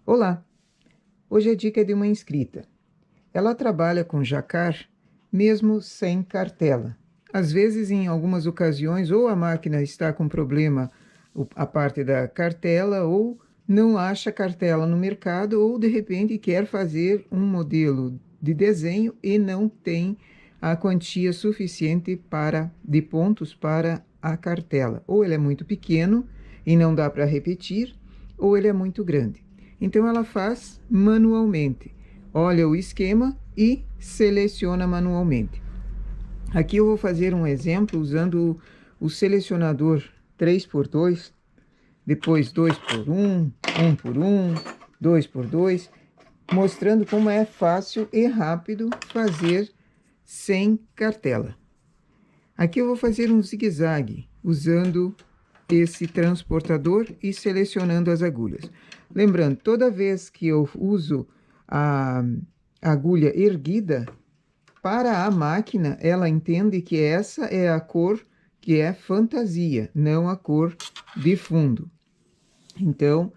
Olá! Hoje a dica é de uma inscrita. Ela trabalha com jacquard mesmo sem cartela. Às vezes, em algumas ocasiões, ou a máquina está com problema, a parte da cartela, ou não acha cartela no mercado, ou de repente quer fazer um modelo de desenho e não tem a quantia suficiente de pontos para a cartela. Ou ele é muito pequeno e não dá para repetir, ou ele é muito grande. Então ela faz manualmente. Olha o esquema e seleciona manualmente. Aqui eu vou fazer um exemplo usando o selecionador 3x2, depois 2x1, 1x1, 2x2, mostrando como é fácil e rápido fazer sem cartela. Aqui eu vou fazer um zigue-zague usando esse transportador e selecionando as agulhas. Lembrando, toda vez que eu uso a agulha erguida, para a máquina, ela entende que essa é a cor que é fantasia, não a cor de fundo. Então,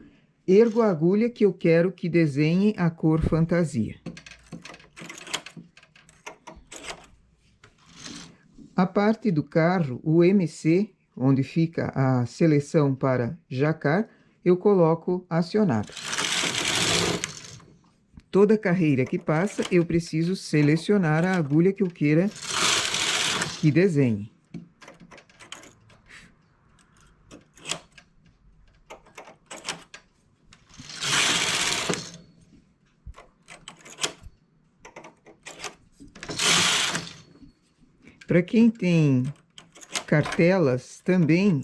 ergo a agulha que eu quero que desenhe a cor fantasia. A parte do carro, o MC, onde fica a seleção para jacquard, eu coloco acionado. Toda carreira que passa, eu preciso selecionar a agulha que eu queira que desenhe. Para quem tem cartelas, também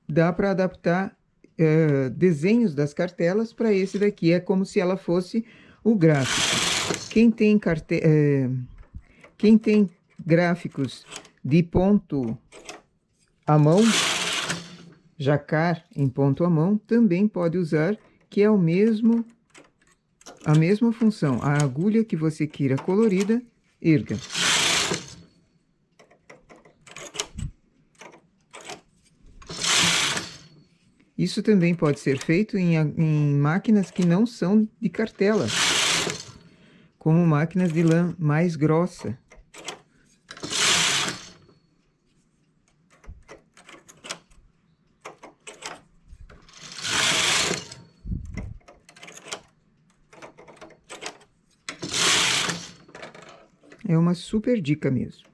dá para adaptar desenhos das cartelas para esse daqui. É como se ela fosse o gráfico. Quem tem gráficos de ponto à mão, jacquard em ponto à mão, também pode usar, que é a mesma função. A agulha que você queira colorida, erga. Isso também pode ser feito em máquinas que não são de cartela, como máquinas de lã mais grossa. É uma super dica mesmo.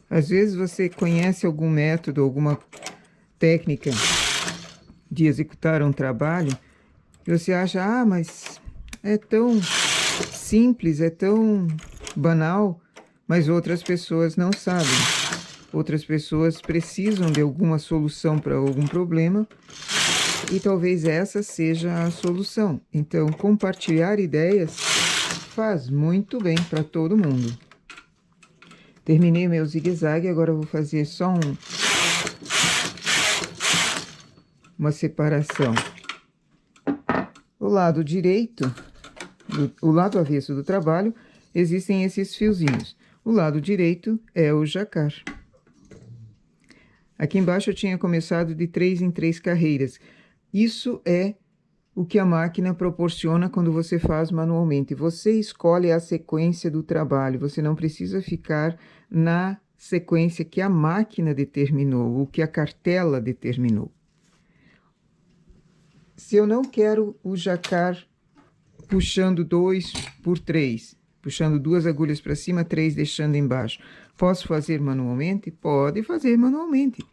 Às vezes você conhece algum método, alguma técnica de executar um trabalho, e você acha, ah, mas é tão simples, é tão banal, mas outras pessoas não sabem. Outras pessoas precisam de alguma solução para algum problema, e talvez essa seja a solução. Então, compartilhar ideias faz muito bem para todo mundo. Terminei meu zigue-zague, agora eu vou fazer só uma separação. O lado direito, o lado avesso do trabalho, existem esses fiozinhos. O lado direito é o jacquard. Aqui embaixo eu tinha começado de 3 em 3 carreiras. Isso é o que a máquina proporciona quando você faz manualmente. Você escolhe a sequência do trabalho, você não precisa ficar na sequência que a máquina determinou, o que a cartela determinou. Se eu não quero o jacquard puxando 2 por 3, puxando 2 agulhas para cima, 3 deixando embaixo, posso fazer manualmente? Pode fazer manualmente.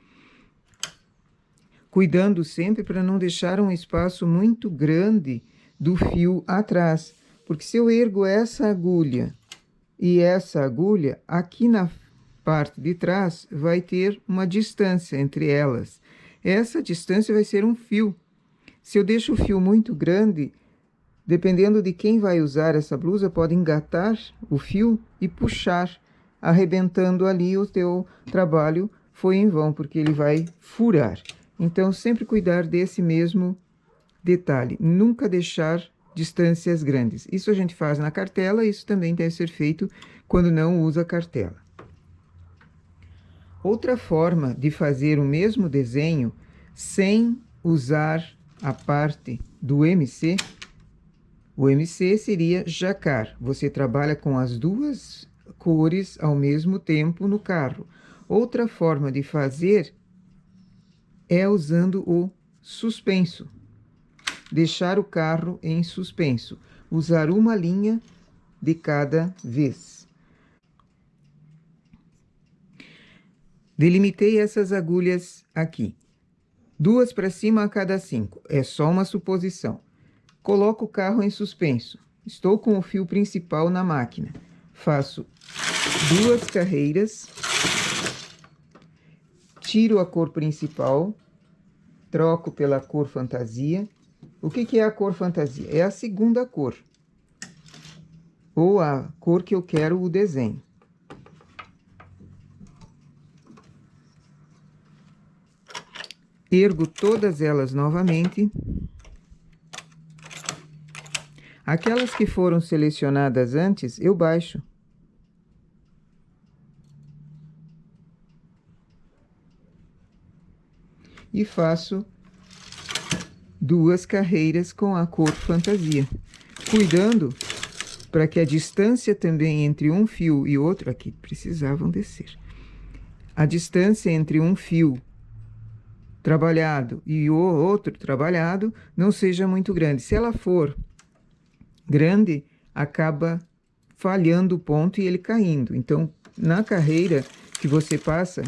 Cuidando sempre para não deixar um espaço muito grande do fio atrás. Porque se eu ergo essa agulha e essa agulha, aqui na parte de trás vai ter uma distância entre elas. Essa distância vai ser um fio. Se eu deixo o fio muito grande, dependendo de quem vai usar essa blusa, pode engatar o fio e puxar, arrebentando ali o teu trabalho foi em vão, porque ele vai furar. Então, sempre cuidar desse mesmo detalhe, nunca deixar distâncias grandes. Isso a gente faz na cartela, isso também deve ser feito quando não usa cartela. Outra forma de fazer o mesmo desenho sem usar a parte do MC, o MC seria jacar. Você trabalha com as duas cores ao mesmo tempo no carro. Outra forma de fazer é usando o suspenso. Deixar o carro em suspenso. Usar uma linha de cada vez. Delimitei essas agulhas aqui. 2 para cima a cada 5. É só uma suposição. Coloco o carro em suspenso. Estou com o fio principal na máquina. Faço 2 carreiras. Tiro a cor principal. Troco pela cor fantasia. O que é a cor fantasia? É a segunda cor. Ou a cor que eu quero o desenho. Ergo todas elas novamente. Aquelas que foram selecionadas antes, eu baixo. E faço 2 carreiras com a cor fantasia. Cuidando para que a distância também entre um fio e outro, aqui precisavam descer. A distância entre um fio trabalhado e o outro trabalhado não seja muito grande. Se ela for grande, acaba falhando o ponto e ele caindo. Então, na carreira que você passa,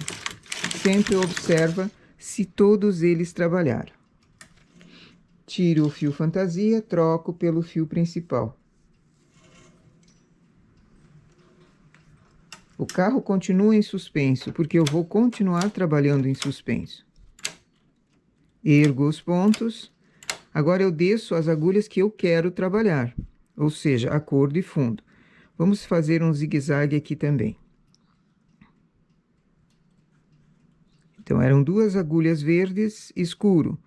sempre observa se todos eles trabalharam. Tiro o fio fantasia, troco pelo fio principal. O carro continua em suspenso, porque eu vou continuar trabalhando em suspenso. Ergo os pontos. Agora eu desço as agulhas que eu quero trabalhar, ou seja, a cor de fundo. Vamos fazer um zigue-zague aqui também. Então, eram 2 agulhas verdes escuro,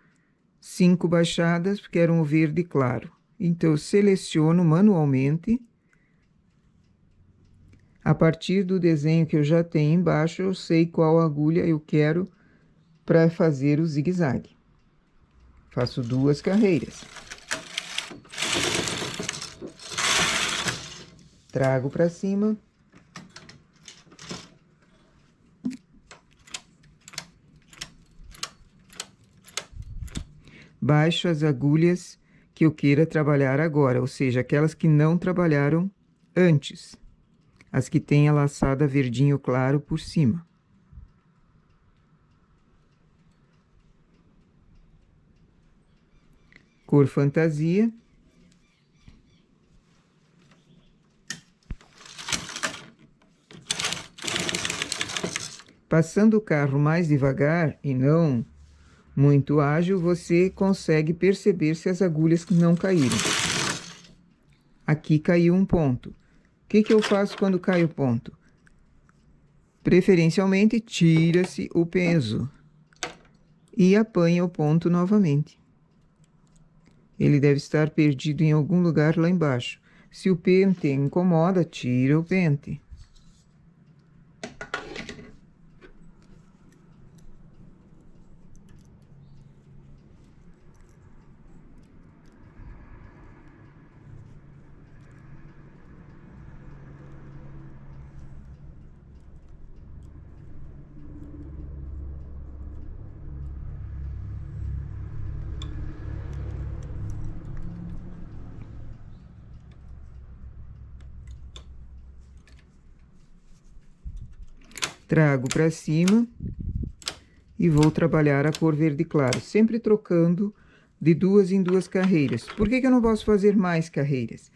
5 baixadas, porque eram o verde claro. Então, eu seleciono manualmente. A partir do desenho que eu já tenho embaixo, eu sei qual agulha eu quero para fazer o zigue-zague. Faço 2 carreiras. Trago para cima. Baixo as agulhas que eu queira trabalhar agora, ou seja, aquelas que não trabalharam antes. As que têm a laçada verdinho claro por cima. Cor fantasia. Passando o carro mais devagar e não muito ágil, você consegue perceber se as agulhas não caíram. Aqui caiu um ponto. O que eu faço quando cai o ponto? Preferencialmente, tira-se o peso e apanha o ponto novamente. Ele deve estar perdido em algum lugar lá embaixo. Se o pente incomoda, tira o pente. Trago para cima e vou trabalhar a cor verde claro, sempre trocando de 2 em 2 carreiras. Por que eu não posso fazer mais carreiras?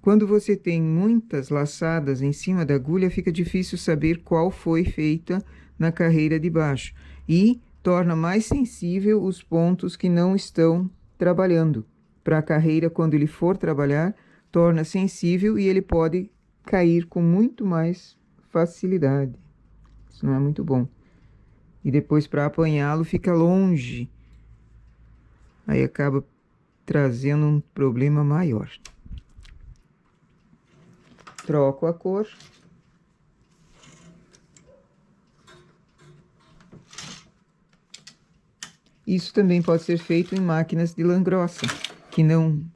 Quando você tem muitas laçadas em cima da agulha, fica difícil saber qual foi feita na carreira de baixo e torna mais sensível os pontos que não estão trabalhando. Para a carreira, quando ele for trabalhar, torna sensível e ele pode cair com muito mais facilidade. Isso não é muito bom. E depois, para apanhá-lo, fica longe. Aí acaba trazendo um problema maior. Troco a cor. Isso também pode ser feito em máquinas de lã grossa, que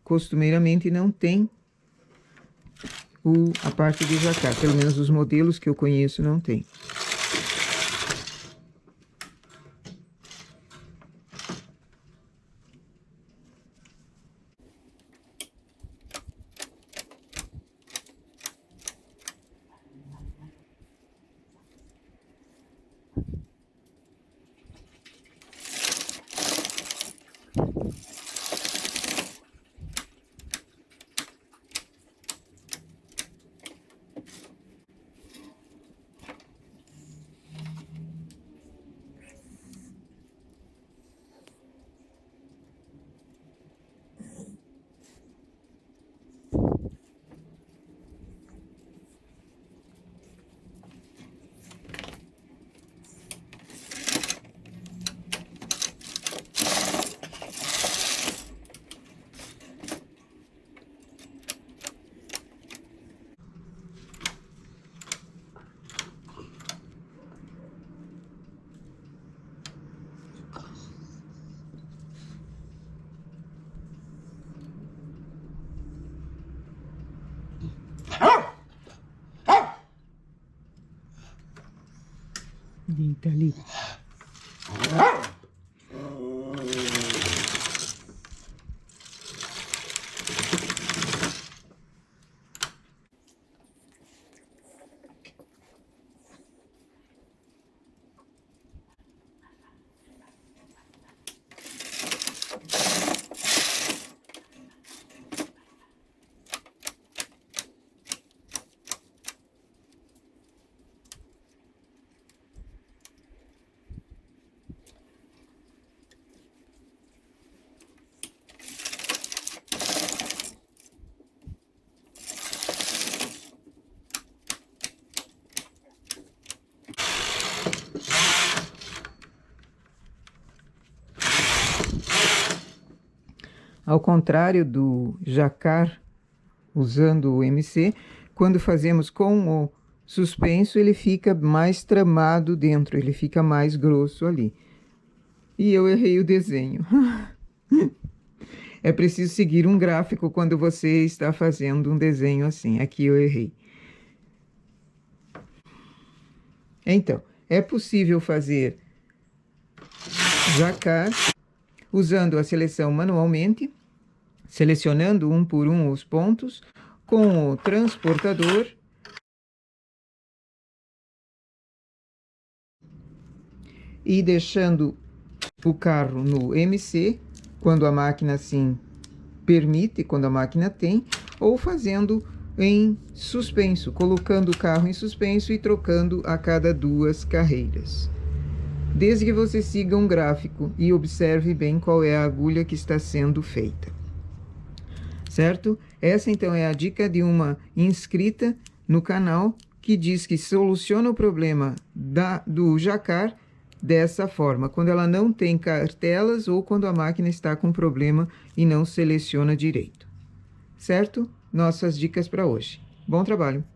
costumeiramente não tem a parte de jacar. Pelo menos os modelos que eu conheço não tem. Deita ali. Ao contrário do jacar, usando o MC, quando fazemos com o suspenso, ele fica mais tramado dentro, ele fica mais grosso ali. E eu errei o desenho. É preciso seguir um gráfico quando você está fazendo um desenho assim. Aqui eu errei. Então, é possível fazer jacar usando a seleção manualmente, selecionando um por um os pontos, com o transportador e deixando o carro no MC, quando a máquina assim permite, quando a máquina tem, ou fazendo em suspenso, colocando o carro em suspenso e trocando a cada 2 carreiras. Desde que você siga um gráfico e observe bem qual é a agulha que está sendo feita. Certo? Essa então é a dica de uma inscrita no canal que diz que soluciona o problema do jacar dessa forma, quando ela não tem cartelas ou quando a máquina está com problema e não seleciona direito. Certo? Nossas dicas para hoje. Bom trabalho!